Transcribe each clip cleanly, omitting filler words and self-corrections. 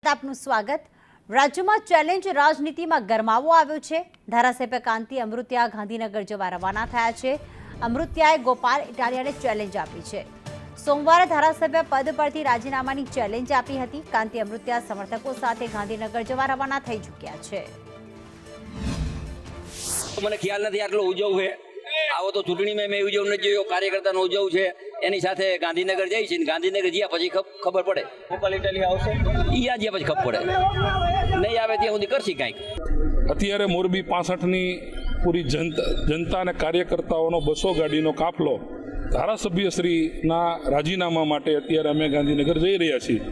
આપનું સ્વાગત। રાજ્યમાં ચેલેન્જ રાજનીતિમાં ગરમાવો આવ્યો છે। ધારાસભ્ય કાંતિ અમૃતિયા ગાંધીનગર જવા રવાના થયા છે। અમૃતિયાએ ગોપાલ ઇટાલિયાને ચેલેન્જ આપી છે। સોમવારે ધારાસભ્ય પદ પરથી રાજીનામાની ચેલેન્જ આપી હતી। કાંતિ અમૃતિયા સમર્થકો સાથે ગાંધીનગર જવા રવાના થઈ ચૂક્યા છે। મને ખ્યાલ નથી આટલો ઉજવ છે। આવો તો ચૂંટણીમાં મેં ઉજવ નથી જોયો। કાર્યકર્તાનો ઉજવ છે, એની સાથે ગાંધીનગર જાય છે। ગાંધીનગર જ્યાં પછી ખબર પડે ગોપાલ ઇટાલિયા આવશે, ઈ જ્યાં પછી ખબર પડે, નહીં આવે ત્યાં સુધી કરશી કાંઈક। અત્યારે મોરબી 65ની પૂરી જનતા અને કાર્યકર્તાઓનો 200 ગાડીનો કાફલો ધારાસભ્યશ્રીના રાજીનામા માટે અત્યારે અમે ગાંધીનગર જઈ રહ્યા છીએ।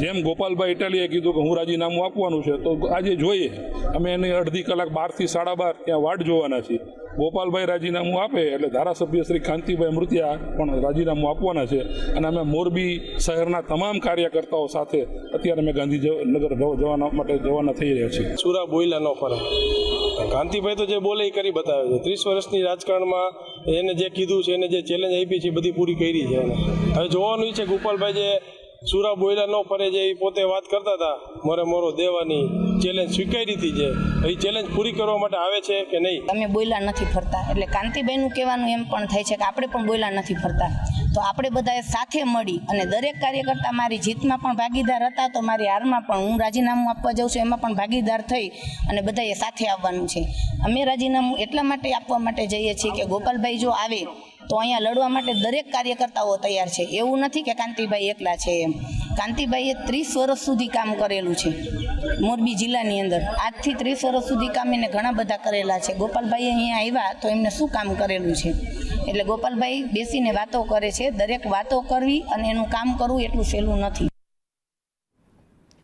જેમ ગોપાલભાઈ ઇટાલિયાએ કીધું કે હું રાજીનામું આપવાનું છે, તો આજે જોઈએ અમે એની અડધી કલાક 12 થી 12:30 ત્યાં વાટ જોવાના છીએ। ગોપાલભાઈ રાજીનામું આપે એટલે ધારાસભ્ય શ્રી કાંતિભાઈ અમૃતિયા પણ રાજીનામું આપવાના છે અને અમે મોરબી શહેરના તમામ કાર્યકર્તાઓ સાથે અત્યારે અમે ગાંધીનગર જવાના થઈ રહ્યા છીએ। સુરા બોયલા નો ફરક, કાંતિભાઈ તો જે બોલે એ કરી બતાવે છે। 30 વર્ષની રાજકારણમાં એને જે કીધું છે, એને જે ચેલેન્જ આપી છે, બધી પૂરી કરી છે। એને હવે જોવાનું છે ગોપાલભાઈ જે સુરા બોયલા નો ફરે છે, એ પોતે વાત કરતા હતા મોરે મોરો દેવાની ચેલેન્જ સ્વીકારી હતી, જે એ ચેલેન્જ પૂરી કરવા માટે આવે છે કે નહીં। અમે બોયલા નથી ફરતા, એટલે કાંતિભાઈનું કહેવાનું એમ પણ થાય છે કે આપણે પણ બોયલા નથી ફરતા। તો આપણે બધાએ સાથે મળી અને દરેક કાર્યકર્તા મારી જીતમાં પણ ભાગીદાર હતા, તો મારી હારમાં પણ હું રાજીનામું આપવા જાઉં છું એમાં પણ ભાગીદાર થઈ અને બધાએ સાથે આવવાનું છે। અમે રાજીનામું એટલા માટે આપવા માટે જઈએ છીએ કે ગોપાલભાઈ જો આવે તો અહીંયા લડવા માટે દરેક કાર્યકર્તાઓ તૈયાર છે। એવું નથી કે કાંતિભાઈ એકલા છે એમ। કાંતિભાઈએ 30 વર્ષ સુધી કામ કરેલું છે મોરબી જિલ્લાની અંદર। આજથી 30 વર્ષ સુધી કામ એને ઘણા બધા કરેલા છે। ગોપાલભાઈએ અહીંયા આવ્યા તો એમને શું કામ કરેલું છે, એટલે ગોપાલભાઈ બેસીને વાતો કરે છે। દરેક વાતો કરવી અને એનું કામ કરવું એટલું સહેલું નથી।